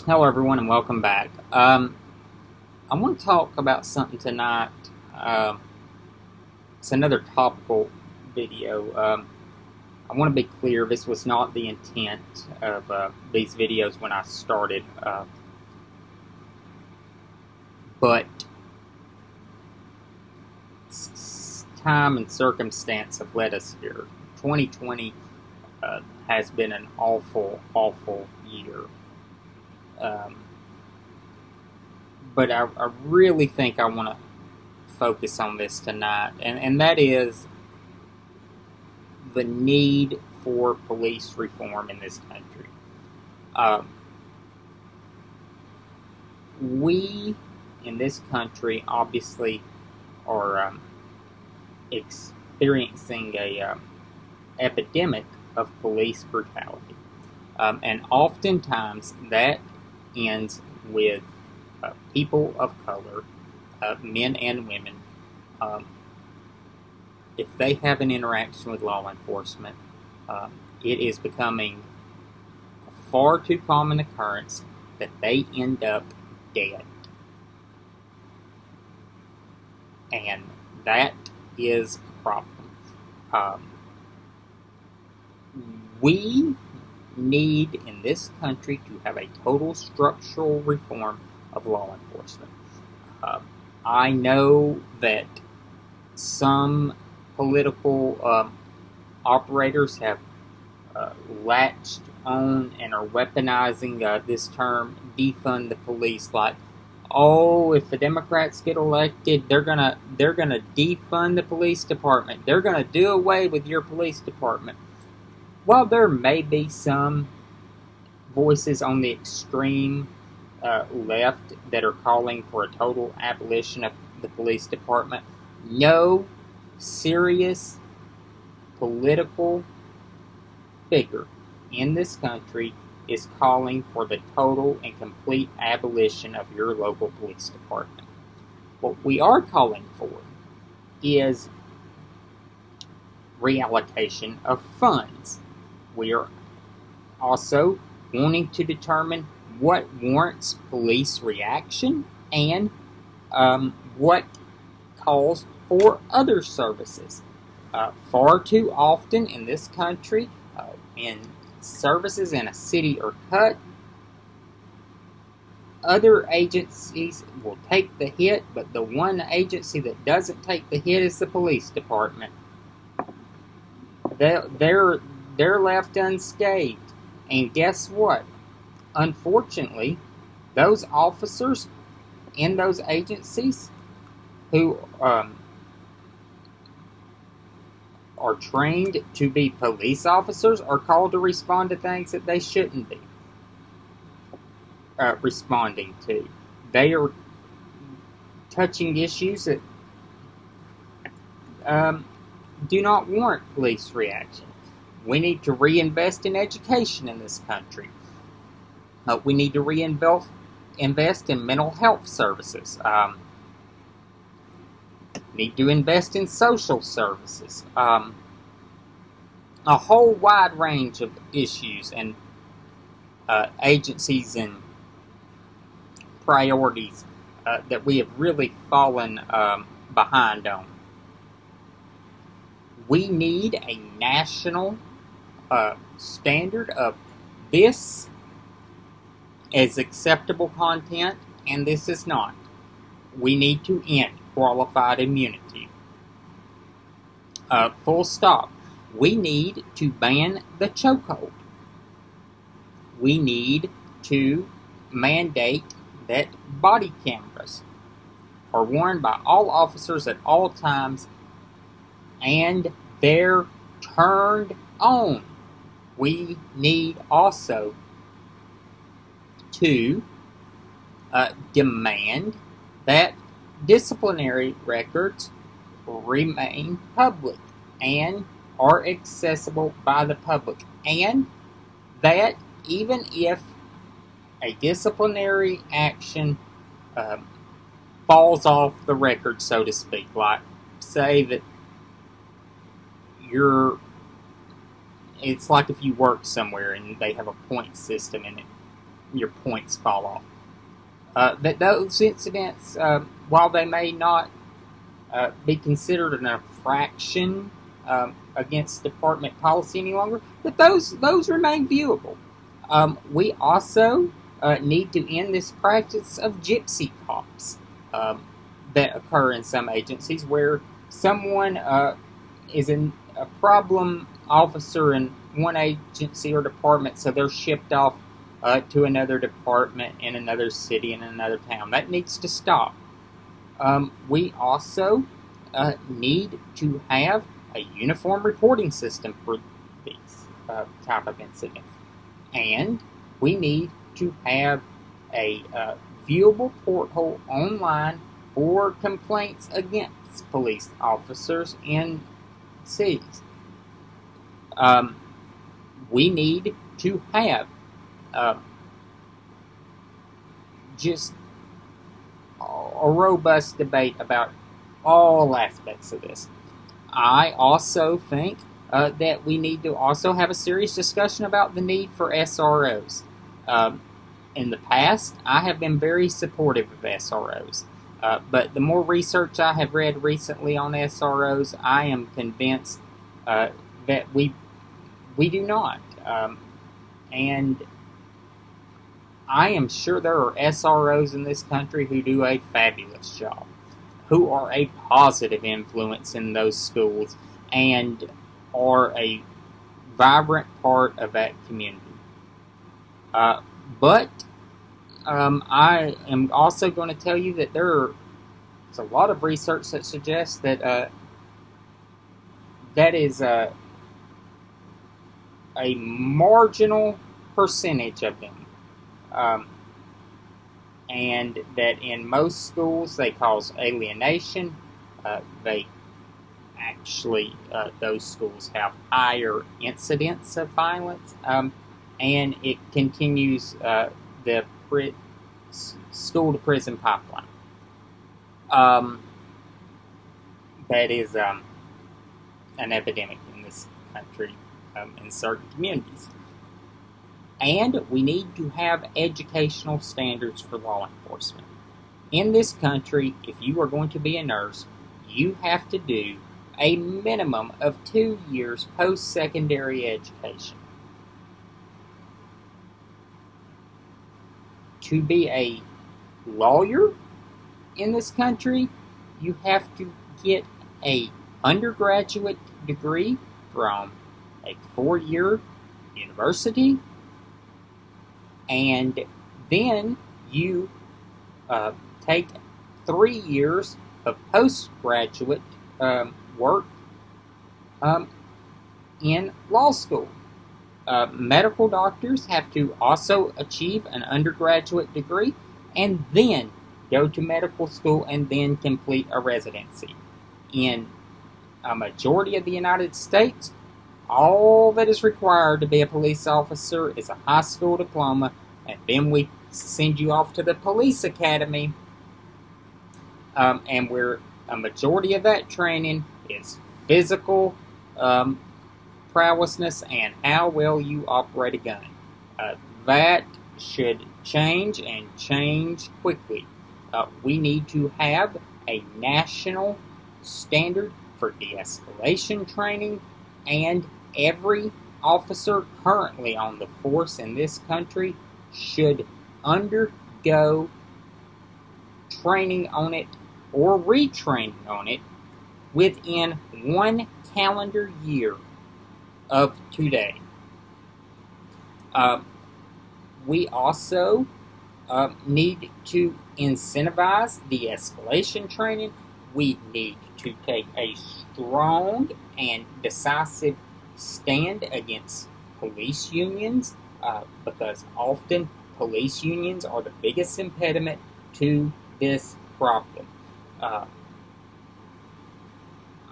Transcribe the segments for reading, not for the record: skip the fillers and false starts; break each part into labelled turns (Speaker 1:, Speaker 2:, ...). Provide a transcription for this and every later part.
Speaker 1: Hello, everyone, and welcome back. I want to talk about something tonight. It's another topical video. I want to be clear, this was not the intent of these videos when I started, but time and circumstance have led us here. 2020 has been an awful, awful year. But I really think I want to focus on this tonight, and that is the need for police reform in this country. We in this country obviously are experiencing a epidemic of police brutality, and oftentimes that ends with people of color, men and women, if they have an interaction with law enforcement, it is becoming a far too common occurrence that they end up dead. And that is a problem. We need in this country to have a total structural reform of law enforcement. I know that some political operators have latched on and are weaponizing this term, defund the police, like, oh, if the Democrats get elected, they're gonna defund the police department. They're gonna do away with your police department. While there may be some voices on the extreme left that are calling for a total abolition of the police department, no serious political figure in this country is calling for the total and complete abolition of your local police department. What we are calling for is reallocation of funds. We are also wanting to determine what warrants police reaction and what calls for other services. Far too often in this country, when services in a city are cut, other agencies will take the hit, but the one agency that doesn't take the hit is the police department. They're left unscathed. And guess what? Unfortunately, those officers in those agencies who are trained to be police officers are called to respond to things that they shouldn't be responding to. They are touching issues that do not warrant police reaction. We need to reinvest in education in this country. We need to invest in mental health services. Need to invest in social services. A whole wide range of issues and agencies and priorities that we have really fallen behind on. We need a national standard of this as acceptable content, and this is not. We need to end qualified immunity. Full stop. We need to ban the chokehold. We need to mandate that body cameras are worn by all officers at all times, and they're turned on. We need also to demand that disciplinary records remain public and are accessible by the public, and that even if a disciplinary action falls off the record, so to speak, like say that it's like if you work somewhere and they have a point system in it. your points fall off. That those incidents, while they may not be considered an infraction against department policy any longer, that those remain viewable. We also need to end this practice of gypsy cops that occur in some agencies, where someone is a problem officer in one agency or department, so they're shipped off to another department in another city, in another town. That needs to stop. We also need to have a uniform reporting system for these type of incidents. And we need to have a viewable porthole online for complaints against police officers in cities. We need to have just a robust debate about all aspects of this. I also think that we need to also have a serious discussion about the need for SROs. In the past, I have been very supportive of SROs, but the more research I have read recently on SROs, I am convinced that we do not. And I am sure there are SROs in this country who do a fabulous job, who are a positive influence in those schools and are a vibrant part of that community. But I am also going to tell you that there's a lot of research that suggests that that is a marginal percentage of them. And that in most schools they cause alienation. They actually, those schools have higher incidents of violence, and it continues the school to prison pipeline. That is an epidemic in this country, in certain communities. And we need to have educational standards for law enforcement. In this country, if you are going to be a nurse, you have to do a minimum of 2 years post-secondary education. To be a lawyer in this country, you have to get an undergraduate degree from a 4-year university, and then you take 3 years of postgraduate work in law school. Medical doctors have to also achieve an undergraduate degree and then go to medical school and then complete a residency. In a majority of the United States, all that is required to be a police officer is a high school diploma, and then we send you off to the police academy, and where a majority of that training is physical prowessness and how well you operate a gun. That should change, and change quickly. We need to have a national standard for de-escalation training, and every officer currently on the force in this country should undergo training on it or retraining on it within 1 calendar year of today. We also need to incentivize de-escalation training. We need to take a strong and decisive stand against police unions, because often police unions are the biggest impediment to this problem.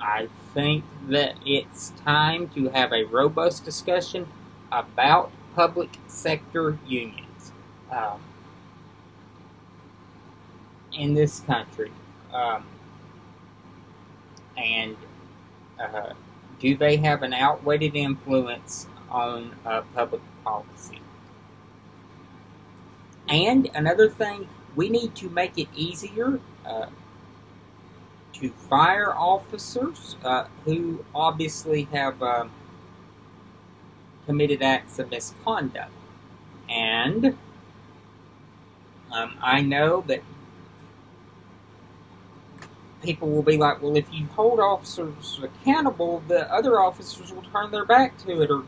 Speaker 1: I think that it's time to have a robust discussion about public sector unions in this country. And do they have an outweighed influence on public policy? And another thing, we need to make it easier to fire officers who obviously have committed acts of misconduct. And I know that people will be like, well, if you hold officers accountable, the other officers will turn their back to it, or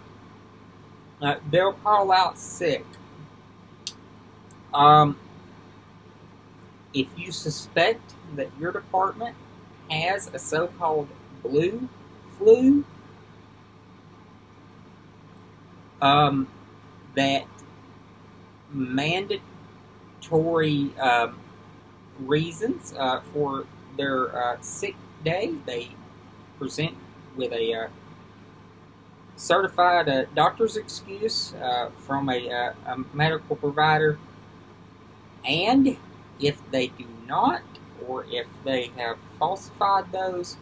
Speaker 1: they'll call out sick. If you suspect that your department has a so-called blue flu, that mandatory reasons for their sick day, they present with a certified doctor's excuse from a medical provider. And if they do not, or if they have falsified those,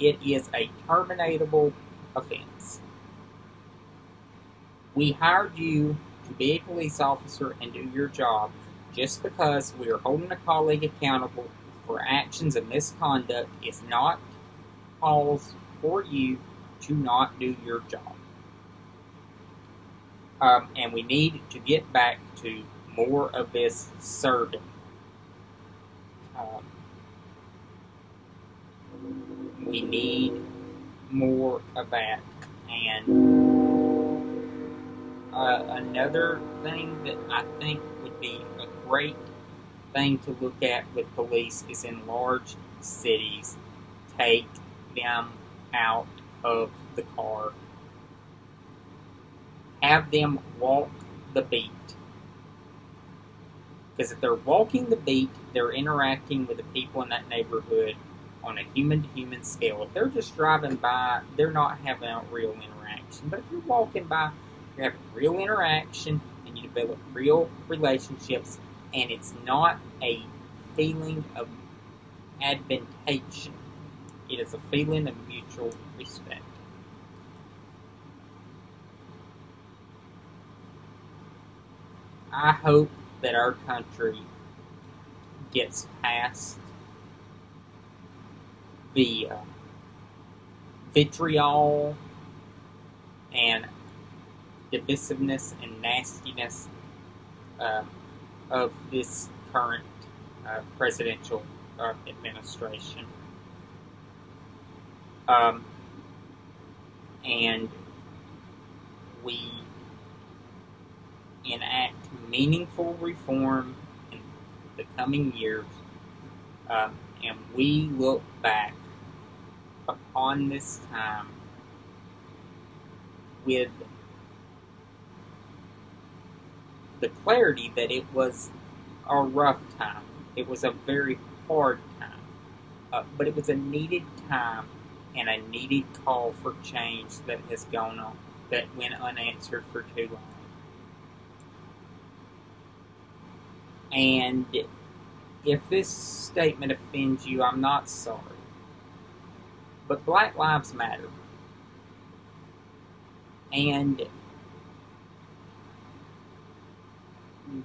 Speaker 1: it is a terminatable offense. We hired you to be a police officer and do your job. Just because we are holding a colleague accountable for actions of misconduct is not cause for you to not do your job. And we need to get back to more of this serving. We need more of that. And another thing that I think would be a great thing to look at with police is in large cities, take them out of the car. Have them walk the beat. Because if they're walking the beat, they're interacting with the people in that neighborhood on a human-to-human scale. If they're just driving by, they're not having a real interaction. But if you're walking by, you're having real interaction, and you develop real relationships, and it's not a feeling of advantation. It is a feeling of mutual respect. I hope that our country gets past the vitriol and divisiveness and nastiness of this current presidential administration. And we enact meaningful reform in the coming years, and we look back upon this time with the clarity that it was a rough time. It was a very hard time, but it was a needed time and a needed call for change that has gone on, that went unanswered for too long. And if this statement offends you, I'm not sorry. But Black Lives Matter. And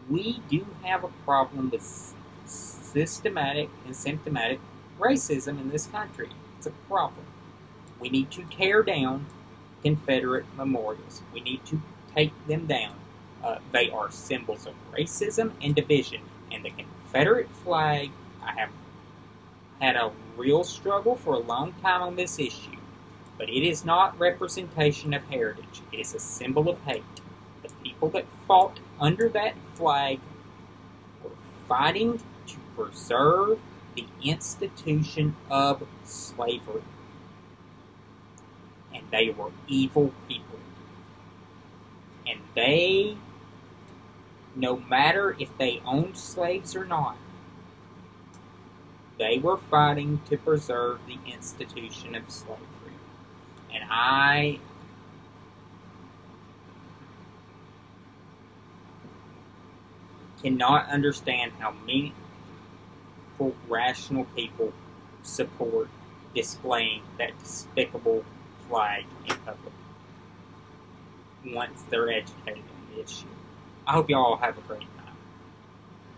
Speaker 1: we do have a problem with systematic and symptomatic racism in this country. It's a problem. We need to tear down Confederate memorials. We need to take them down. They are symbols of racism and division. And the Confederate flag, I have had a real struggle for a long time on this issue. But it is not representation of heritage. It is a symbol of hate. The people that fought under that flag were fighting to preserve the institution of slavery. And they were evil people. And they, no matter if they owned slaves or not, they were fighting to preserve the institution of slavery. And I cannot understand how meaningful, rational people support displaying that despicable flag in public once they're educated on the issue. I hope you all have a great day.